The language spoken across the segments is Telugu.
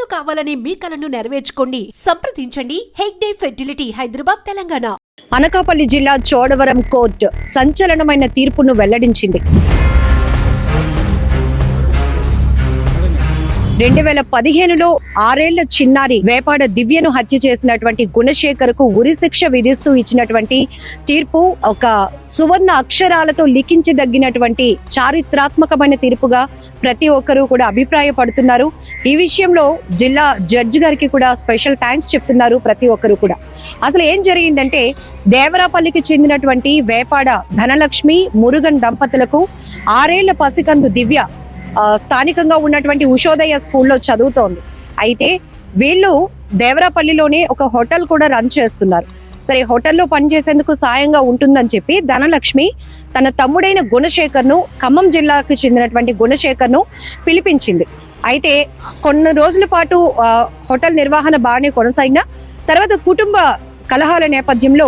పిల్లలు కావాలనే మీ కలను నెరవేర్చుకోండి. సంప్రదించండి హెగ్డే ఫెర్టిలిటీ, హైదరాబాద్, తెలంగాణ. అనకాపల్లి జిల్లా చోడవరం కోర్టు సంచలనమైన తీర్పును వెల్లడించింది. 2015లో 6 ఏళ్ల చిన్నారి వేపాడ దివ్యను హత్య చేసినటువంటి గుణశేఖర్కు ఉరిశిక్ష విధిస్తూ ఇచ్చినటువంటి తీర్పు ఒక సువర్ణ అక్షరాలతో లిఖించదగినటువంటి చారిత్రాత్మకమైన తీర్పుగా ప్రతి ఒక్కరూ కూడా అభిప్రాయపడుతున్నారు. ఈ విషయంలో జిల్లా జడ్జి గారికి కూడా స్పెషల్ థ్యాంక్స్ చెప్తున్నారు ప్రతి ఒక్కరు కూడా. అసలు ఏం జరిగిందంటే, దేవరాపల్లికి చెందినటువంటి వేపాడ ధనలక్ష్మి మురుగన్ దంపతులకు 6 ఏళ్ల పసికందు దివ్య స్థానికంగా ఉన్నటువంటి ఉషోదయ స్కూల్లో చదువుతోంది. అయితే వీళ్ళు దేవరాపల్లిలోనే ఒక హోటల్ కూడా రన్ చేస్తున్నారు. సరే, హోటల్లో పనిచేసేందుకు సాయంగా ఉంటుందని చెప్పి ధనలక్ష్మి తన తమ్ముడైన గుణశేఖర్ను, ఖమ్మం జిల్లాకు చెందినటువంటి గుణశేఖర్ను పిలిపించింది. అయితే కొన్ని రోజుల పాటు హోటల్ నిర్వహణ బాగానే కొనసాగిన తర్వాత కుటుంబ కలహాల నేపథ్యంలో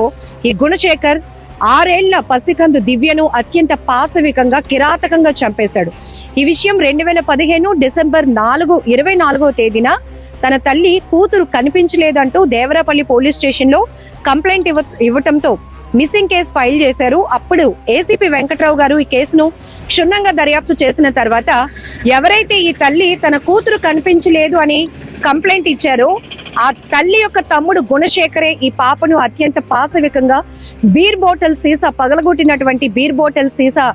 ఈ గుణశేఖర్ 6 ఏళ్ల పసికందు దివ్యను అత్యంత పాశవికంగా కిరాతకంగా చంపేశాడు. ఈ విషయం 2015 డిసెంబర్ 24వ తేదీన తన తల్లి కూతురు కనిపించలేదంటూ దేవరాపల్లి పోలీస్ స్టేషన్ లో కంప్లైంట్ ఇవ్వటంతో మిస్సింగ్ కేసు ఫైల్ చేశారు. అప్పుడు ఏసీపీ వెంకట్రావు గారు ఈ కేసును క్షుణ్ణంగా దర్యాప్తు చేసిన తర్వాత ఎవరైతే ఈ తల్లి తన కూతురు కనిపించలేదు అని కంప్లైంట్ ఇచ్చారో ఆ తల్లి యొక్క తమ్ముడు గుణశేఖరే ఈ పాపను అత్యంత పాశవికంగా బీర్ బాటిల్ సీసా పగలగొట్టినటువంటి బీర్ బాటిల్ సీసా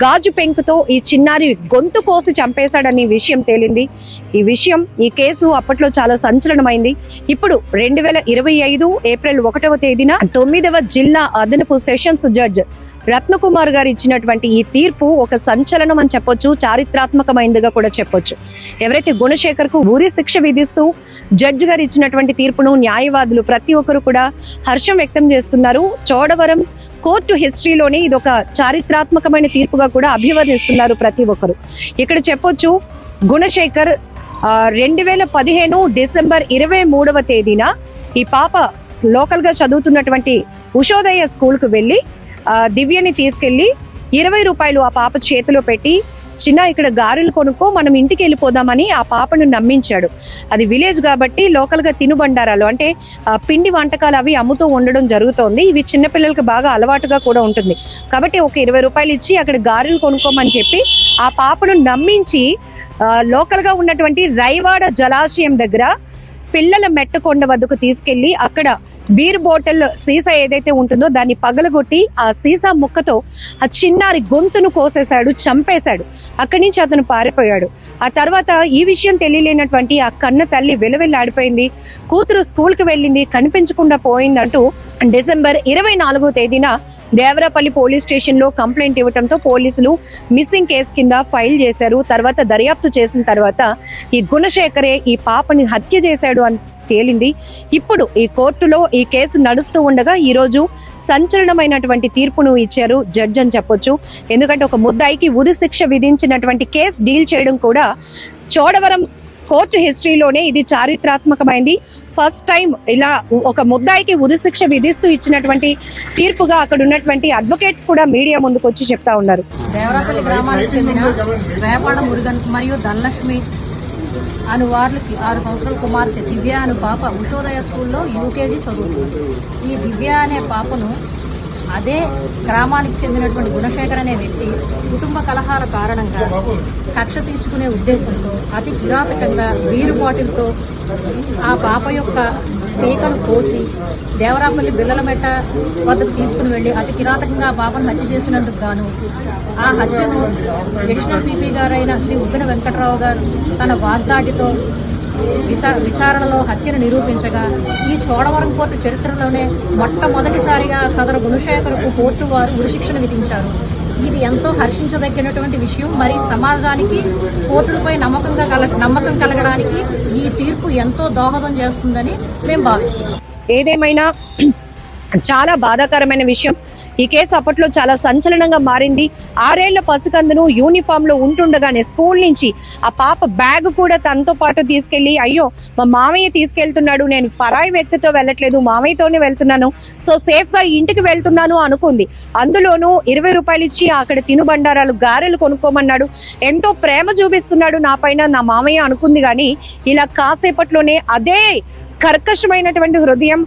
గాజు పెంకుతో ఈ చిన్నారి గొంతు కోసి చంపేశాడని విషయం తేలింది. ఈ కేసు అప్పట్లో చాలా సంచలనమైంది. ఇప్పుడు 2025 ఏప్రిల్ 1వ తేదీన 9వ జిల్లా అదనపు సెషన్స్ జడ్జ్ రత్నకుమార్ గారు ఇచ్చినటువంటి ఈ తీర్పు ఒక సంచలనం అని చెప్పొచ్చు, చారిత్రాత్మకమైనదిగా కూడా చెప్పొచ్చు. ఎవరైతే గుణశేఖర్ కు ఉరి శిక్ష విధిస్తూ జడ్జి గారు ఇచ్చినటువంటి తీర్పును న్యాయవాదులు ప్రతి ఒక్కరు కూడా హర్షం వ్యక్తం చేస్తున్నారు. చోడవరం కోర్టు హిస్టరీలోనే ఇది ఒక చారిత్రాత్మకమైన తీర్పుగా కూడా అభివర్ణిస్తున్నారు ప్రతి ఒక్కరు. ఇక్కడ చెప్పొచ్చు, గుణశేఖర్ 2015 డిసెంబర్ 23వ తేదీన ఈ పాప లోకల్ గా చదువుతున్నటువంటి ఉషోదయ స్కూల్ కు వెళ్లి దివ్యని తీసుకెళ్లి 20 రూపాయలు ఆ పాప చేతిలో పెట్టి, చిన్న ఇక్కడ గారెలు కొనుక్కో, మనం ఇంటికి వెళ్ళిపోదామని ఆ పాపను నమ్మించాడు. అది విలేజ్ కాబట్టి లోకల్ గా తినుబండారాలు అంటే పిండి వంటకాలు అవి అమ్ముతూ ఉండడం జరుగుతోంది. ఇవి చిన్నపిల్లలకి బాగా అలవాటుగా కూడా ఉంటుంది కాబట్టి ఒక 20 రూపాయలు ఇచ్చి అక్కడ గారెలు కొనుక్కోమని చెప్పి ఆ పాపను నమ్మించి లోకల్ గా ఉన్నటువంటి రైవాడ జలాశయం దగ్గర పిల్లల మెట్టకొండ వద్దకు తీసుకెళ్లి అక్కడ బీర్ బాటిల్ సీసా ఏదైతే ఉంటుందో దాన్ని పగలగొట్టి ఆ సీసా ముక్కతో ఆ చిన్నారి గొంతును కోసేశాడు, చంపేశాడు. అక్కడి నుంచి అతను పారిపోయాడు. ఆ తర్వాత ఈ విషయం తెలియలేనటువంటి ఆ కన్న తల్లి వెలువెల్లాడిపోయింది. కూతురు స్కూల్ కి వెళ్ళింది, కనిపించకుండా పోయిందంటూ డిసెంబర్ 24వ తేదీన దేవరాపల్లి పోలీస్ స్టేషన్ లో కంప్లైంట్ ఇవ్వడంతో పోలీసులు మిస్సింగ్ కేసు కింద ఫైల్ చేశారు. తర్వాత దర్యాప్తు చేసిన తర్వాత ఈ గుణశేఖరే ఈ పాపని హత్య చేశాడు అని తేలింది. ఇప్పుడు ఈ కోర్టులో ఈ కేసు నడుస్తూ ఉండగా ఈ రోజు సంచలనమైనటువంటి తీర్పును ఇచ్చారు జడ్జి అని చెప్పొచ్చు. ఎందుకంటే ఒక ముద్దాయికి ఉరి శిక్ష విధించినటువంటి కేసు డీల్ చేయడం కూడా చోడవరం కోర్టు హిస్టరీలోనే ఇది చారిత్రాత్మకమైంది. ఫస్ట్ టైం ఇలా ఒక ముద్దాయికి ఉరిశిక్ష విధిస్తూ ఇచ్చినటువంటి తీర్పుగా అక్కడ ఉన్నటువంటి అడ్వకేట్స్ కూడా మీడియా ముందుకు వచ్చి చెప్తా ఉన్నారు. దేవరాపల్లి గ్రామానికి చెందిన వేపాడ మురుగన్ మరియు ధనలక్ష్మి అను వారికి 6 సంవత్సరాల కుమార్తె దివ్య అను పాప ఉషోదయ స్కూల్లో యూకేజీ చదువుతుంది. ఈ దివ్య అనే పాపను అదే గ్రామానికి చెందినటువంటి గుణశేఖర్ అనే వ్యక్తి కుటుంబ కలహాల కారణంగా కక్ష తీర్చుకునే ఉద్దేశంతో అతి కిరాతకంగా బీరు బాటిల్తో ఆ పాప యొక్క పీకను కోసి దేవరాపల్లి బిల్లలమెట్ట వద్దకు తీసుకుని వెళ్లి అతి కిరాతకంగా ఆ పాపను హత్య చేసినందుకు గాను ఆ హత్యను అడిషనల్ పీపీ గారైన శ్రీ ఉగ్గిన వెంకట్రావు గారు తన వాగ్దాటితో విచారణలో హత్యను నిరూపించగా ఈ చోడవరం కోర్టు చరిత్రలోనే మొట్టమొదటిసారిగా సదరు గుణశేఖర్కు కోర్టు వారు ఉరిశిక్షను విధించారు. ఇది ఎంతో హర్షించదగినటువంటి విషయం. మరి సమాజానికి కోర్టులపై నమ్మకం కలగడానికి ఈ తీర్పు ఎంతో దోహదం చేస్తుందని మేము భావిస్తున్నాం. ఏదేమైనా చాలా బాధాకరమైన విషయం. ఈ కేసు అప్పట్లో చాలా సంచలనంగా మారింది. 6 ఏళ్ల పసికందును యూనిఫామ్ లో ఉంటుండగానే స్కూల్ నుంచి ఆ పాప బ్యాగ్ కూడా తనతో పాటు తీసుకెళ్లి, అయ్యో మా మామయ్య తీసుకెళ్తున్నాడు, నేను పరాయి వ్యక్తితో వెళ్ళట్లేదు, మామయ్యతోనే వెళ్తున్నాను, సో సేఫ్ గా ఇంటికి వెళ్తున్నాను అనుకుంది. అందులోనూ 20 రూపాయలు ఇచ్చి అక్కడ తినుబండారాలు గారెలు కొనుక్కోమన్నాడు, ఎంతో ప్రేమ చూపిస్తున్నాడు నా పైన నా మామయ్య అనుకుంది. కానీ ఇలా కాసేపట్లోనే అదే కర్కశమైనటువంటి హృదయం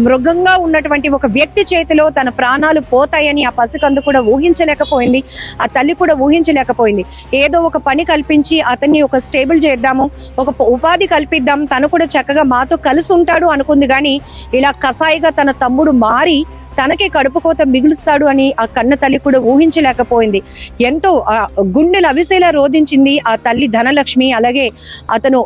మృగంగా ఉన్నటువంటి ఒక వ్యక్తి చేతిలో తన ప్రాణాలు పోతాయని ఆ పసికందు కూడా ఊహించలేకపోయింది, ఆ తల్లి కూడా ఊహించలేకపోయింది. ఏదో ఒక పని కల్పించి అతన్ని ఒక స్టేబుల్ చేద్దాము, ఒక ఉపాధి కల్పిద్దాం, తను కూడా చక్కగా మాతో కలిసి ఉంటాడు అనుకుంది. కానీ ఇలా కసాయిగా తన తమ్ముడు మారి తనకే కడుపు కోత మిగులుస్తాడు అని ఆ కన్న తల్లి కూడా ఊహించలేకపోయింది. ఎంతో గుండెలు అవిసేలా రోధించింది ఆ తల్లి ధనలక్ష్మి. అలాగే అతను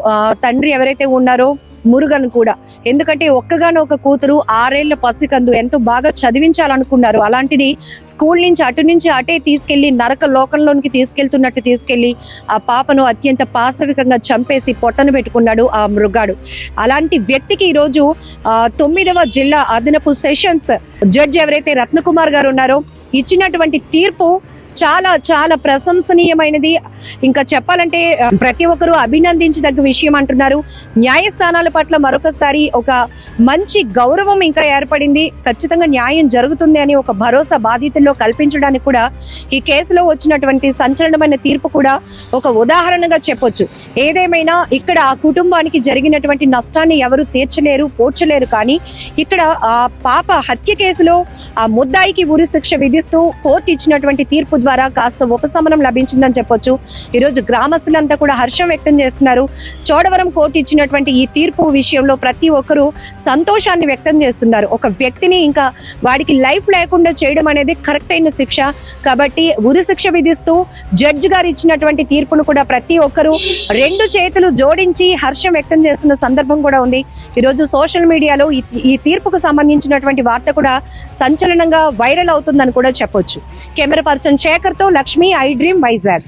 తండ్రి ఎవరైతే ఉన్నారో మురుగన్ కూడా, ఎందుకంటే ఒక్కగానొక కూతురు 6 ఏళ్ల పసికందు ఎంతో బాగా చదివించాలనుకున్నారు. అలాంటిది స్కూల్ నుంచి అటు నుంచి అటే తీసుకెళ్లి నరక లోకంలోనికి తీసుకెళ్తున్నట్టు తీసుకెళ్లి ఆ పాపను అత్యంత పాశవికంగా చంపేసి పొట్టను పెట్టుకున్నాడు ఆ మృగాడు. అలాంటి వ్యక్తికి ఈరోజు 9వ జిల్లా అదనపు సెషన్స్ జడ్జి ఎవరైతే రత్నకుమార్ గారు ఉన్నారో ఇచ్చినటువంటి తీర్పు చాలా చాలా ప్రశంసనీయమైనది. ఇంకా చెప్పాలంటే ప్రతి ఒక్కరూ అభినందించదగ్గ విషయం అంటున్నారు. న్యాయస్థానాల పట్ల మరొకసారి ఒక మంచి గౌరవం ఇంకా ఏర్పడింది. ఖచ్చితంగా న్యాయం జరుగుతుంది అని ఒక భరోసా బాధితుల్లో కల్పించడానికి కూడా ఈ కేసులో వచ్చినటువంటి సంచలనమైన తీర్పు కూడా ఒక ఉదాహరణగా చెప్పొచ్చు. ఏదేమైనా ఇక్కడ ఆ కుటుంబానికి జరిగినటువంటి నష్టాన్ని ఎవరు తీర్చలేరు, పోడ్చలేరు. కానీ ఇక్కడ ఆ పాప హత్య కేసులో ఆ ముద్దాయికి ఉరి శిక్ష విధిస్తూ కోర్టు ఇచ్చినటువంటి తీర్పు ద్వారా కాస్త ఉపశమనం లభించిందని చెప్పొచ్చు. ఈరోజు గ్రామస్తులంతా కూడా హర్షం వ్యక్తం చేస్తున్నారు. చోడవరం కోర్టు ఇచ్చినటువంటి ఈ తీర్పు విషయంలో ప్రతి ఒక్కరూ సంతోషాన్ని వ్యక్తం చేస్తున్నారు. ఒక వ్యక్తిని ఇంకా వాడికి లైఫ్ లేకుండా చేయడం అనేది కరెక్ట్ అయిన శిక్ష. కాబట్టి ఉరి శిక్ష విధిస్తూ జడ్జి గారు ఇచ్చినటువంటి తీర్పును కూడా ప్రతి ఒక్కరూ 2 చేతులు జోడించి హర్షం వ్యక్తం చేస్తున్న సందర్భం కూడా ఉంది. ఈరోజు సోషల్ మీడియాలో ఈ తీర్పుకు సంబంధించినటువంటి వార్త కూడా సంచలనంగా వైరల్ అవుతుందని కూడా చెప్పొచ్చు. కెమెరా పర్సన్ శేఖర్తో లక్ష్మి, ఐ డ్రీమ్, వైజాగ్.